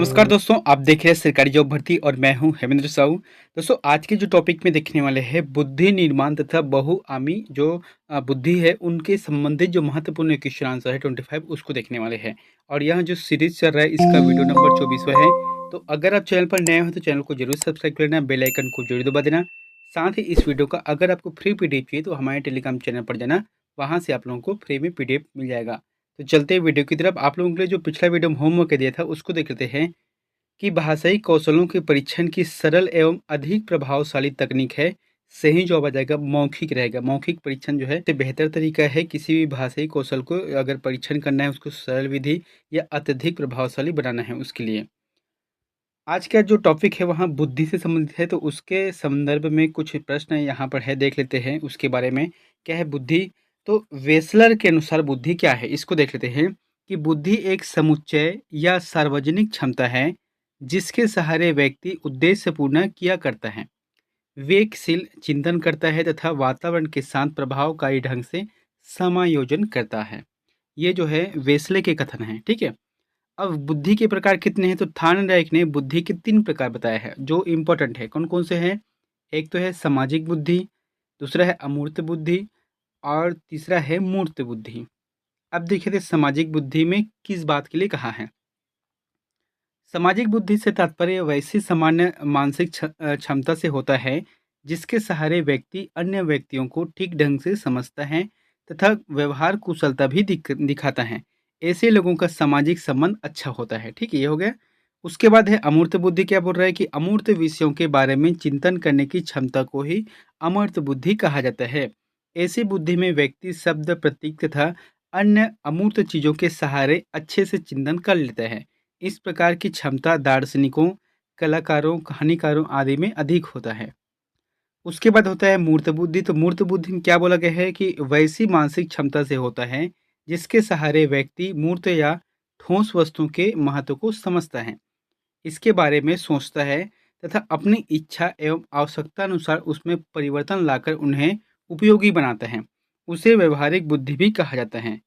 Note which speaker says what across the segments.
Speaker 1: नमस्कार दोस्तों, आप देख रहे हैं सरकारी जॉब भर्ती और मैं हूं हेमेंद्र साहू। दोस्तों, आज के जो टॉपिक में देखने वाले हैं बुद्धि निर्माण तथा बहुआयामी जो बुद्धि है उनके संबंधित जो महत्वपूर्ण क्वेश्चन आंसर है 25 उसको देखने वाले हैं। और यह जो सीरीज चल रहा है इसका वीडियो नंबर 24वां है। तो अगर आप चैनल पर नए हो तो चैनल को जरूर सब्सक्राइब कर लेना, बेल आइकन को जरूर दबा देना। साथ ही इस वीडियो का अगर आपको फ्री पीडीएफ चाहिए तो हमारे टेलीग्राम चैनल पर जाना, वहाँ से आप लोगों को फ्री में पीडीएफ मिल जाएगा। तो चलते हैं वीडियो की तरफ। आप लोगों के लिए जो पिछला वीडियो में होमवर्क दिया था उसको देख लेते हैं कि भाषाई कौशलों के परीक्षण की सरल एवं अधिक प्रभावशाली तकनीक है। सही जवाब आ जाएगा मौखिक रहेगा। मौखिक परीक्षण जो है तो बेहतर तरीका है किसी भी भाषाई कौशल को अगर परीक्षण करना है, उसको सरल विधि या अत्यधिक प्रभावशाली बनाना है उसके लिए। आज का जो टॉपिक है वहाँ बुद्धि से संबंधित है, तो उसके संदर्भ में कुछ प्रश्न यहाँ पर है, देख लेते हैं उसके बारे में। क्या है बुद्धि? तो वेसलर के अनुसार बुद्धि क्या है इसको देख लेते हैं कि बुद्धि एक समुच्चय या सार्वजनिक क्षमता है जिसके सहारे व्यक्ति उद्देश्यपूर्ण किया करता है, विवेकशील चिंतन करता है तथा वातावरण के साथ प्रभावकारी ढंग से समायोजन करता है। ये जो है वेसले के कथन है, ठीक है। अब बुद्धि के प्रकार कितने हैं? तो थार्नडाइक ने बुद्धि के 3 प्रकार बताया है जो इम्पोर्टेंट है। कौन कौन से हैं? एक तो है सामाजिक बुद्धि, दूसरा है अमूर्त बुद्धि और तीसरा है मूर्त बुद्धि। अब देखिए थे सामाजिक बुद्धि में किस बात के लिए कहा है। सामाजिक बुद्धि से तात्पर्य वैसी सामान्य मानसिक क्षमता से होता है जिसके सहारे व्यक्ति अन्य व्यक्तियों को ठीक ढंग से समझता है तथा व्यवहार कुशलता भी दिखाता है। ऐसे लोगों का सामाजिक संबंध अच्छा होता है, ठीक है, ये हो गया। उसके बाद है अमूर्त बुद्धि। क्या बोल रहा है कि अमूर्त विषयों के बारे में चिंतन करने की क्षमता को ही अमूर्त बुद्धि कहा जाता है। ऐसी बुद्धि में व्यक्ति शब्द, प्रतीक तथा अन्य अमूर्त चीजों के सहारे अच्छे से चिंतन कर लेता है। इस प्रकार की क्षमता दार्शनिकों, कलाकारों, कहानीकारों आदि में अधिक होता है। उसके बाद होता है मूर्त बुद्धि। तो मूर्त बुद्धि में क्या बोला गया है कि वैसी मानसिक क्षमता से होता है जिसके सहारे व्यक्ति मूर्त या ठोस वस्तुओं के महत्व को समझता है, इसके बारे में सोचता है तथा अपनी इच्छा एवं आवश्यकता अनुसार उसमें परिवर्तन लाकर उन्हें उपयोगी बनाता है। उसे व्यवहारिक बुद्धि भी कहा जाता है।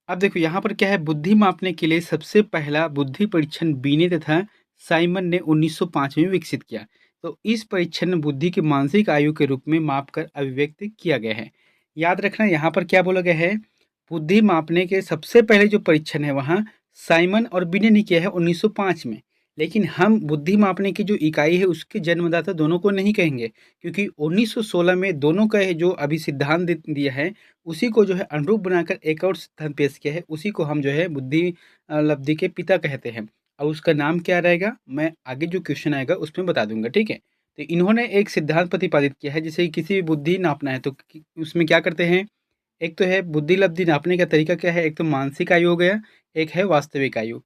Speaker 1: अब देखो यहाँ पर क्या है, बुद्धि मापने के लिए सबसे पहला बुद्धि परीक्षण बीने तथा साइमन ने 1905 में विकसित किया। तो इस परीक्षण में बुद्धि की मानसिक आयु के रूप में मापकर अभिव्यक्त किया गया है। याद रखना यहाँ पर क्या बोला गया है, बुद्धि मापने के सबसे पहले जो परीक्षण है वहाँ साइमन और बीने ने किया है 1905 में। लेकिन हम बुद्धि मापने की जो इकाई है उसके जन्मदाता दोनों को नहीं कहेंगे, क्योंकि 1916 में दोनों का जो अभी सिद्धांत दिया है उसी को जो है अनुरूप बनाकर एक और सिद्धांत पेश किया है, उसी को हम जो है बुद्धि लब्धि के पिता कहते हैं। और उसका नाम क्या रहेगा मैं आगे जो क्वेश्चन आएगा उसमें बता दूंगा, ठीक है। तो इन्होंने एक सिद्धांत प्रतिपादित किया है, जैसे किसी भी बुद्धि नापना है तो उसमें क्या करते हैं, एक तो है बुद्धि लब्धि नापने का तरीका क्या है, एक तो मानसिक आयु हो गया, एक है वास्तविक आयु।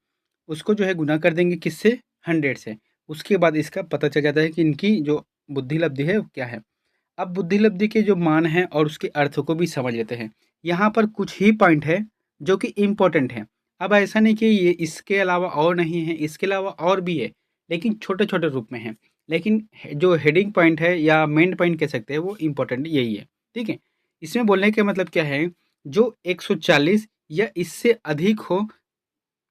Speaker 1: उसको जो है गुना कर देंगे किससे, 100 से। उसके बाद इसका पता चल जाता है कि इनकी जो बुद्धि लब्धि है वो क्या है। अब बुद्धि लब्धि के जो मान हैं और उसके अर्थ को भी समझ लेते हैं। यहाँ पर कुछ ही पॉइंट है जो कि इम्पोर्टेंट है। अब ऐसा नहीं कि ये इसके अलावा और नहीं है, इसके अलावा और भी है, लेकिन छोटे छोटे रूप में है। लेकिन जो हेडिंग पॉइंट है या मेन पॉइंट कह सकते हैं वो इम्पोर्टेंट यही है, ठीक है। इसमें बोलने का मतलब क्या है, जो 140 या इससे अधिक हो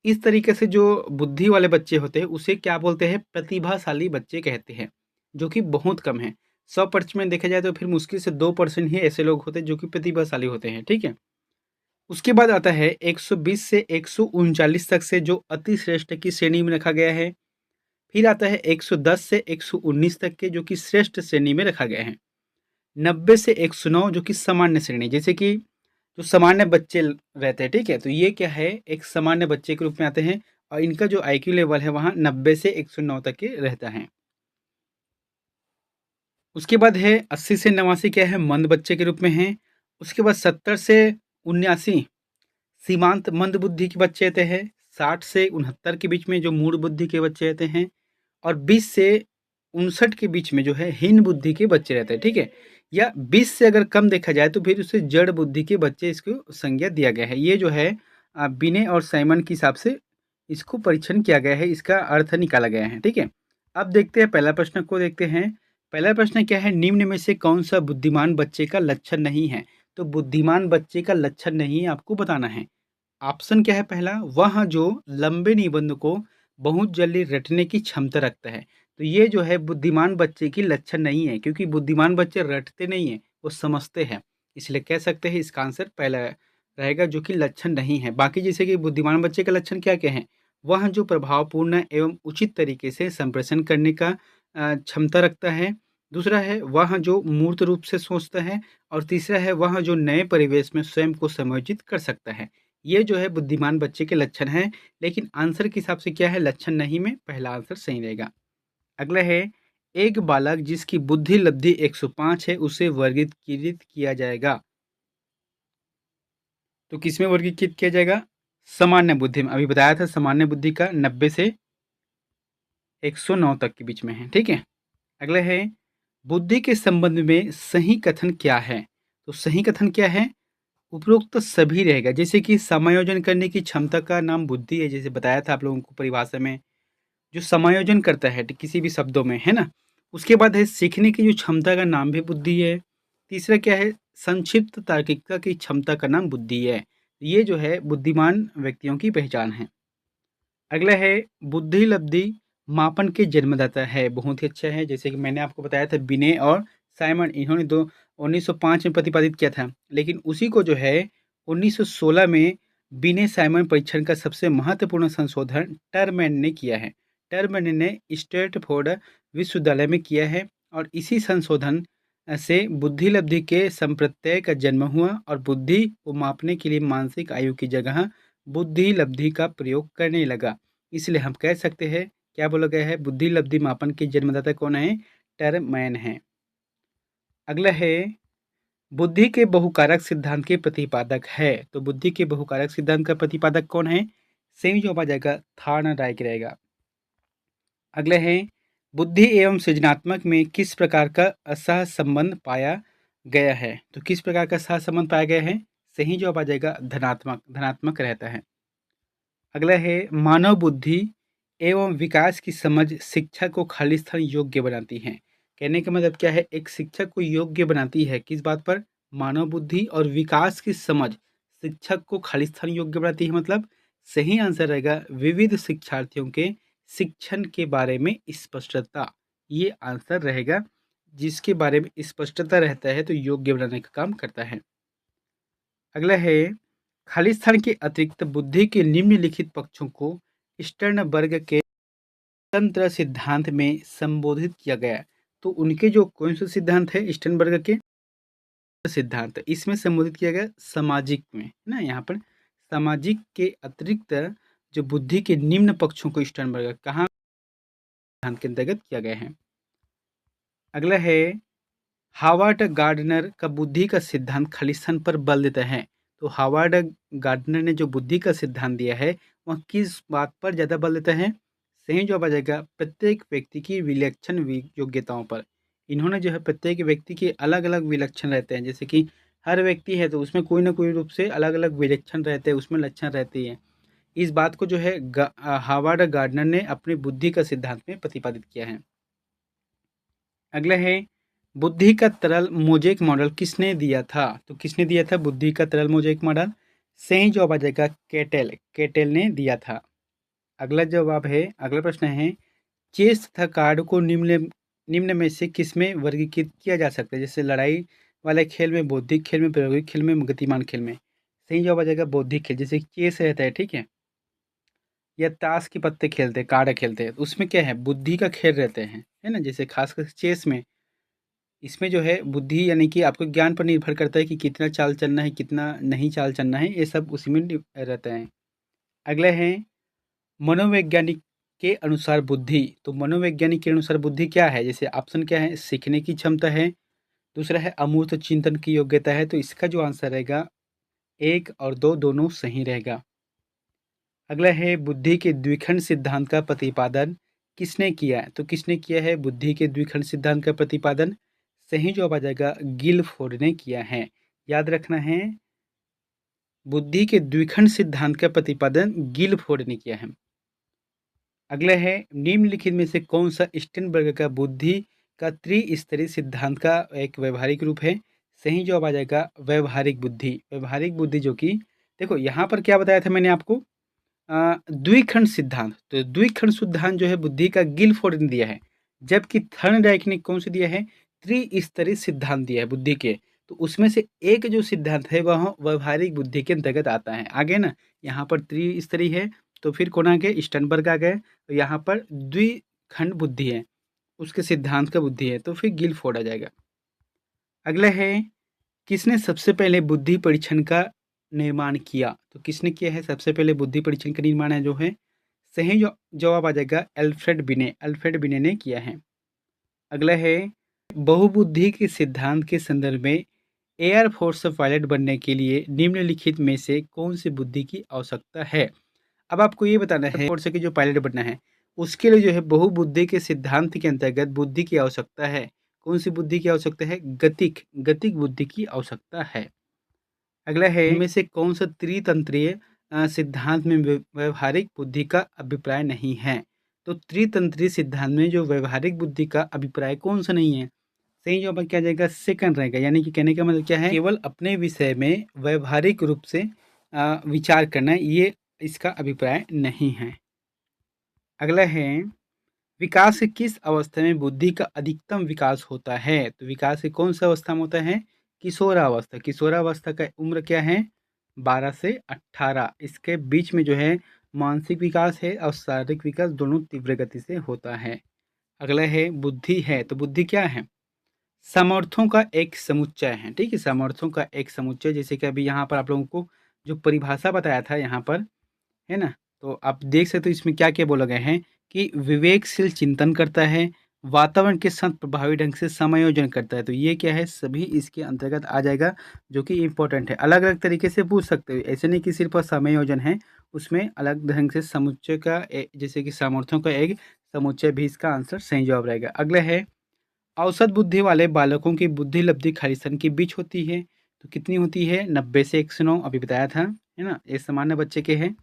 Speaker 1: इस तरीके से जो बुद्धि वाले बच्चे होते हैं उसे क्या बोलते हैं, प्रतिभाशाली बच्चे कहते हैं, जो कि बहुत कम है। 100% में देखा जाए तो फिर मुश्किल से 2% ही ऐसे लोग होते हैं जो कि प्रतिभाशाली होते हैं, ठीक है। उसके बाद आता है 120 से 139 तक से जो अति श्रेष्ठ की श्रेणी में रखा गया है। फिर आता है 110 से 119 तक के जो कि श्रेष्ठ श्रेणी में रखा गया है। 90 से 109 जो कि सामान्य श्रेणी, जैसे कि जो सामान्य बच्चे रहते हैं, ठीक है, तो ये क्या है, एक सामान्य बच्चे के रूप में आते हैं। और इनका जो आईक्यू लेवल है वहाँ 90 से 109 तक के रहता है। उसके बाद है 80 से 89 क्या है, मंद बच्चे के रूप में है। उसके बाद 70 से 79 सीमांत मंद बुद्धि के बच्चे रहते हैं। 60 से 69 के बीच में जो मूढ़ बुद्धि के बच्चे रहते हैं। और 20 से 59 के बीच में जो है हीन बुद्धि के बच्चे रहते हैं, ठीक है। या 20 से अगर कम देखा जाए तो फिर उसे जड़ बुद्धि के बच्चे इसको संज्ञा दिया गया है। ये जो है बिने और साइमन के हिसाब से इसको परीक्षण किया गया है, इसका अर्थ निकाला गया है, ठीक है। अब देखते हैं पहला प्रश्न को देखते हैं। पहला प्रश्न क्या है, निम्न में से कौन सा बुद्धिमान बच्चे का लक्षण नहीं है। तो बुद्धिमान बच्चे का लक्षण नहीं आपको बताना है। ऑप्शन क्या है पहला, वह जो लंबे निबंध को बहुत जल्दी रटने की क्षमता रखता है। तो ये जो है बुद्धिमान बच्चे की लक्षण नहीं है, क्योंकि बुद्धिमान बच्चे रटते नहीं हैं, वो समझते हैं। इसलिए कह सकते हैं इसका आंसर पहला रहेगा, जो कि लक्षण नहीं है। बाकी जैसे कि बुद्धिमान बच्चे का लक्षण क्या-क्या हैं? वह जो प्रभावपूर्ण एवं उचित तरीके से संप्रेषण करने का क्षमता रखता है। दूसरा है वह जो मूर्त रूप से सोचता है, और तीसरा है वह जो नए परिवेश में स्वयं को समायोजित कर सकता है। ये जो है बुद्धिमान बच्चे के लक्षण हैं, लेकिन आंसर के हिसाब से क्या है, लक्षण नहीं में पहला आंसर सही रहेगा। अगला है, एक बालक जिसकी बुद्धि लब्धि 105 है उसे वर्गीकृत किया जाएगा। तो किसमें वर्गीकृत किया जाएगा? सामान्य बुद्धि में। अभी बताया था सामान्य बुद्धि का 90 से 109 तक के बीच में है, ठीक है। अगला है, बुद्धि के संबंध में सही कथन क्या है? तो सही कथन क्या है? उपरोक्त सभी रहेगा। जैसे कि समायोजन करने की क्षमता का नाम बुद्धि है, जैसे बताया था आप लोगों को परिभाषा में। जो समायोजन करता है किसी भी शब्दों में, है ना? उसके बाद है सीखने की जो क्षमता का नाम भी बुद्धि है। तीसरा क्या है? संक्षिप्त तार्किकता की क्षमता का नाम बुद्धि है। ये जो है बुद्धिमान व्यक्तियों की पहचान है। अगला है, बुद्धि लब्धि मापन के जन्मदाता है। बहुत ही अच्छा है। जैसे कि मैंने आपको बताया था बिने और साइमन, इन्होंने 1905 में प्रतिपादित किया था, लेकिन उसी को जो है 1916 में बिने साइमन परीक्षण का सबसे महत्वपूर्ण संशोधन टरमैन ने किया है। टरमैन ने स्टैनफोर्ड विश्वविद्यालय में किया है, और इसी संशोधन से बुद्धि लब्धि के संप्रत्यय का जन्म हुआ, और बुद्धि को मापने के लिए मानसिक आयु की जगह बुद्धि लब्धि का प्रयोग करने लगा। इसलिए हम कह सकते हैं, क्या बोला गया है, बुद्धि लब्धि मापन के जन्मदाता कौन है? टरमैन है। अगला है, बुद्धि के बहुकारक सिद्धांत के प्रतिपादक है। तो बुद्धि के बहुकारक सिद्धांत का प्रतिपादक कौन है? सही जवाब आ जाएगा थार्नडाइक रहेगा। अगला है, बुद्धि एवं सृजनात्मक में किस प्रकार का सहसंबंध पाया गया है? तो किस प्रकार का सहसंबंध पाया गया है? सही जवाब आ जाएगा धनात्मक, धनात्मक रहता है। अगला है, मानव बुद्धि एवं विकास की समझ शिक्षा को खालिस्तान योग्य बनाती है। कहने का मतलब क्या है? एक शिक्षक को योग्य बनाती है किस बात पर? मानव बुद्धि और विकास की समझ शिक्षक को खालिस्तान योग्य बनाती है। मतलब सही आंसर रहेगा विविध शिक्षार्थियों के शिक्षण के बारे में स्पष्टता। ये आंसर रहेगा, जिसके बारे में स्पष्टता रहता है तो योग्य बनाने का काम करता है। अगला है, खालिस्तान के अतिरिक्त बुद्धि के निम्नलिखित पक्षों को स्टर्नबर्ग के तंत्र सिद्धांत में संबोधित किया गया। तो उनके जो कौन से सिद्धांत है स्टर्नबर्ग के? सिद्धांत इसमें संबोधित किया गया सामाजिक में, है ना? यहाँ पर सामाजिक के अतिरिक्त जो बुद्धि के निम्न पक्षों को स्टर्नबर्ग कहाँ सिद्धांत के अंतर्गत किया गया है। अगला है, हावर्ड गार्डनर का बुद्धि का सिद्धांत खालिस्तान पर बल देता है। तो हावर्ड गार्डनर ने जो बुद्धि का सिद्धांत दिया है वह किस बात पर ज़्यादा बल देता है? सही जवाब आ जाएगा प्रत्येक व्यक्ति की विलक्षण योग्यताओं पर। इन्होंने जो है प्रत्येक व्यक्ति के अलग अलग विलक्षण रहते हैं, जैसे कि हर व्यक्ति है तो उसमें कोई ना कोई रूप से अलग अलग विलक्षण रहते हैं, उसमें लक्षण रहते हैं। इस बात को जो है हावर्ड गार्डनर ने अपनी बुद्धि का सिद्धांत में प्रतिपादित किया है। अगला है, बुद्धि का तरल मोज़ेक मॉडल किसने दिया था? तो किसने दिया था बुद्धि का तरल मोज़ेक मॉडल? सही जवाब आ जाएगा केटेल, केटेल ने दिया था। अगला जवाब है, अगला प्रश्न है, चेस तथा कार्ड को निम्न निम्न में से किसमें वर्गीकृत किया जा सकता है? जैसे लड़ाई वाले खेल में, बौद्धिक खेल में, प्रायोगिक खेल में, गतिमान खेल में। सही जवाब आ जाएगा बौद्धिक खेल। जैसे चेस रहता है, ठीक है, या ताश के पत्ते खेलते हैं, कार्ड खेलते हैं, तो उसमें क्या है, बुद्धि का खेल रहते हैं, है ना? जैसे खासकर चेस में, इसमें जो है बुद्धि यानी कि आपको ज्ञान पर निर्भर करता है कि कितना चाल चलना है, कितना नहीं चाल चलना है, ये सब उसी में रहता है। अगला है, मनोवैज्ञानिक के अनुसार बुद्धि। तो मनोवैज्ञानिक के अनुसार बुद्धि क्या है? जैसे ऑप्शन क्या है, सीखने की क्षमता है, दूसरा है अमूर्त चिंतन की योग्यता है। तो इसका जो आंसर रहेगा 1 और 2 दोनों सही रहेगा। अगला है, बुद्धि के द्विखंड सिद्धांत का प्रतिपादन किसने किया है? तो किसने किया है बुद्धि के द्विखंड सिद्धांत का प्रतिपादन? सही जवाब आ जाएगा गिलफोर्ड ने किया है। याद रखना है, बुद्धि के द्विखंड सिद्धांत का प्रतिपादन गिलफोर्ड ने किया है। अगला है, निम्नलिखित में से कौन सा स्टेनबर्ग का बुद्धि का त्रिस्तरीय सिद्धांत का एक व्यवहारिक रूप है? सही जवाब आ जाएगा व्यवहारिक बुद्धि। व्यवहारिक बुद्धि जो कि देखो यहाँ पर क्या बताया था मैंने आपको, द्विखंड सिद्धांत। तो द्विखंड सिद्धांत जो है बुद्धि का गिलफोर्ड ने दिया है, जबकि थर्मोडायक ने कौन से दिया है, त्रिस्तरीय सिद्धांत दिया है बुद्धि के। तो उसमें से एक जो सिद्धांत है वह व्यवहारिक बुद्धि के अंतर्गत आता है। आगे ना यहाँ पर त्रिस्तरीय है, तो फिर कौन आ गए, स्टर्नबर्ग आ गए। तो यहाँ पर द्विखंड बुद्धि है, उसके सिद्धांत का बुद्धि है, तो फिर गिलफोर्ड आ जाएगा। अगला है, किसने सबसे पहले बुद्धि परीक्षण का निर्माण किया? तो किसने किया है सबसे पहले बुद्धि परीक्षण का निर्माण है जो है, सही जवाब आ जाएगा अल्फ्रेड बिने। अल्फ्रेड बिने ने किया है। अगला है, बहुबुद्धि के सिद्धांत के संदर्भ में एयरफोर्स पायलट बनने के लिए निम्नलिखित में से कौन सी बुद्धि की आवश्यकता है? अब आपको ये बताना है एयरफोर्स के जो पायलट बनना है उसके लिए जो है बहुबुद्धि के सिद्धांत के अंतर्गत बुद्धि की आवश्यकता है। कौन सी बुद्धि की आवश्यकता है? गतिक गतिक बुद्धि की आवश्यकता है। अगला है, इनमें से कौन सा त्रितंत्रीय सिद्धांत में व्यवहारिक बुद्धि का अभिप्राय नहीं है? तो त्रितंत्रीय सिद्धांत में जो व्यवहारिक बुद्धि का अभिप्राय कौन सा नहीं है? सही जवाब क्या जाएगा, सेकंड रहेगा। यानी कि कहने का मतलब क्या है, केवल अपने विषय में व्यवहारिक रूप से विचार करना, ये इसका अभिप्राय नहीं है। अगला है, विकास के किस अवस्था में बुद्धि का अधिकतम विकास होता है? तो विकास के कौन सा अवस्था में होता है? किशोरावस्था। किशोरावस्था का उम्र क्या है? 12 से 18। इसके बीच में जो है मानसिक विकास है और शारीरिक विकास दोनों तीव्र गति से होता है। अगला है, बुद्धि है, तो बुद्धि क्या है? सामर्थ्यों का एक समुच्चय है। ठीक है, सामर्थ्यों का एक समुच्चय। जैसे कि अभी यहाँ पर आप लोगों को जो परिभाषा बताया था यहाँ पर, है ना, तो आप देख सकते हो इसमें क्या क्या बोला गया है कि विवेकशील चिंतन करता है, वातावरण के साथ प्रभावी ढंग से समायोजन करता है। तो ये क्या है, सभी इसके अंतर्गत आ जाएगा, जो कि इम्पोर्टेंट है। अलग अलग तरीके से पूछ सकते हो, ऐसे नहीं कि सिर्फ समायोजन है, उसमें अलग ढंग से समुच्चय का जैसे कि सामर्थ्यों का एक समुच्चय भी इसका आंसर सही जवाब रहेगा। अगला है, औसत बुद्धि वाले बालकों की बुद्धि लब्धि खालिस्तान के बीच होती है। तो कितनी होती है? 90 से 109, अभी बताया था, है ना, ये सामान्य बच्चे के हैं।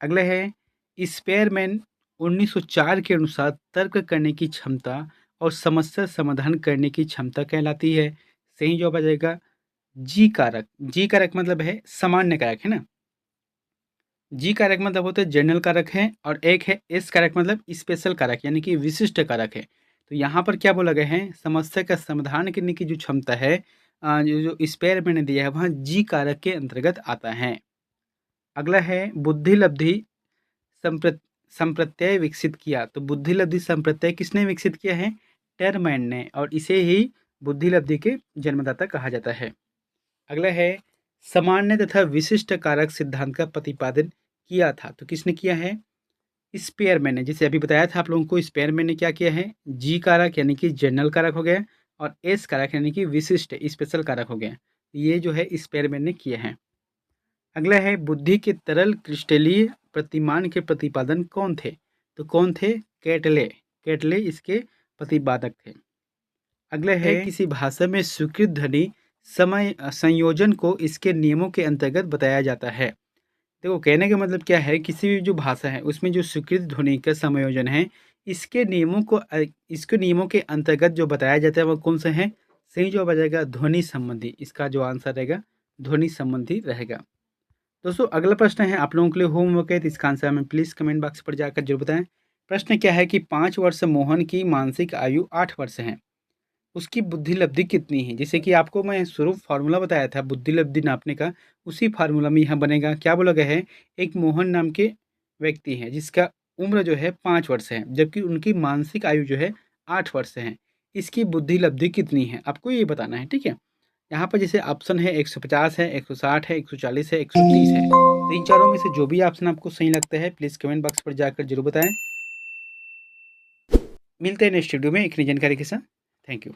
Speaker 1: अगला है, स्पेयरमैन 1904 के अनुसार तर्क करने की क्षमता और समस्या समाधान करने की क्षमता कहलाती है। सही जवाब आ जाएगा जी कारक। जी कारक मतलब है सामान्य कारक, है ना। जी कारक मतलब होता है जनरल कारक है, और एक है एस कारक मतलब स्पेशल कारक यानी कि विशिष्ट कारक है। तो यहाँ पर क्या बोला गया है, समस्या का समाधान करने की जो क्षमता है, जो स्पेयर मैंने दिया है वहाँ जी कारक के अंतर्गत आता है। अगला है, बुद्धि लब्धि संप्रत्यय विकसित किया। तो बुद्धि लब्धि संप्रत्यय किसने विकसित किया है? टर्मैन ने, और इसे ही बुद्धि लब्धि के जन्मदाता कहा जाता है। अगला है, सामान्य तथा विशिष्ट कारक सिद्धांत का प्रतिपादन किया था। तो किसने किया है? स्पेयरमैन ने। जैसे अभी बताया था आप लोगों को, स्पेयरमैन ने क्या किया है, जी कारक यानी कि जनरल कारक हो गया, और एस कारक यानी कि विशिष्ट स्पेशल कारक हो गया। ये जो है स्पेयरमैन ने किया है। अगला है, बुद्धि के तरल क्रिस्टलीय प्रतिमान के प्रतिपादन कौन थे? तो कौन थे? कैटले। कैटले इसके प्रतिपादक थे। अगला है, किसी भाषा में स्वीकृत ध्वनि समय संयोजन को इसके नियमों के अंतर्गत बताया जाता है। देखो कहने का मतलब क्या है, किसी भी जो भाषा है उसमें जो स्वीकृत ध्वनि का समायोजन है, इसके नियमों के अंतर्गत जो बताया जाता है वो कौन सा है? सही जवाब आ जाएगा ध्वनि संबंधी। इसका जो आंसर रहेगा ध्वनि संबंधी रहेगा। दोस्तों अगला प्रश्न है आप लोगों के लिए होमवर्क है, तो इसका आंसर हमें प्लीज़ कमेंट बॉक्स पर जाकर जरूर बताएं। प्रश्न क्या है कि 5 वर्ष मोहन की मानसिक आयु 8 वर्ष है, उसकी बुद्धि लब्धि कितनी है? जैसे कि आपको मैं शुरू फार्मूला बताया था बुद्धि लब्धि नापने का, उसी फार्मूला में यहाँ बनेगा। क्या बोला गया है, एक मोहन नाम के व्यक्ति हैं जिसका उम्र जो है 5 वर्ष है, जबकि उनकी मानसिक आयु जो है 8 वर्ष है। इसकी बुद्धि लब्धि कितनी है आपको ये बताना है, ठीक है। यहाँ पर जैसे ऑप्शन है 150 है, 160 है, 140 है, 130 है। तो इन चारों में से जो भी ऑप्शन आपको सही लगता है प्लीज़ कमेंट बॉक्स पर जाकर जरूर बताएं। मिलते हैं नेक्स्ट वीडियो में एक नई जानकारी के साथ। Thank you.